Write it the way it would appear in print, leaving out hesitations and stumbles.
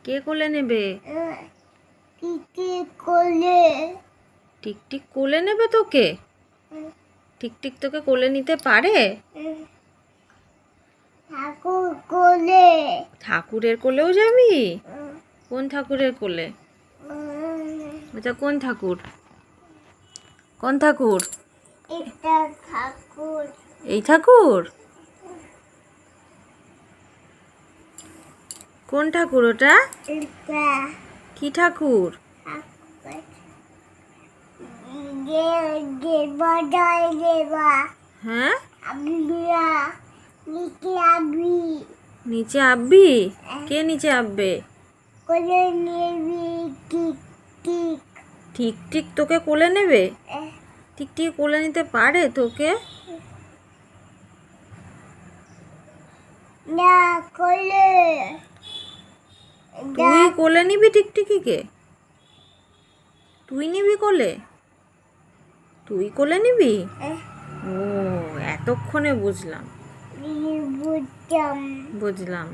কে কোলে নেবে? টিকটিক কোলে নেবে তোকে? টিকটিক তোকে কোলে নিতে পারে? ঠাকুরের কোলেও যাবি? কোন ঠাকুরের কোলে? এটা কোন ঠাকুর? কোন ঠাকুর? এই ঠাকুর? কোন ঠাকুর ওটা? কি ঠাকুর? হ্যাঁ, নিচে আববি? কে নিচে আববে? টিকটিক তোকে কোলে নেবে? টিকটিক কোলে নিতে পারে তোকে? তুই কোলে নিবি টিকটিকিকে? তুই নিবি কোলে? তুই কোলে নিবি? ও, এতক্ষণে বুঝলাম। বুঝলাম।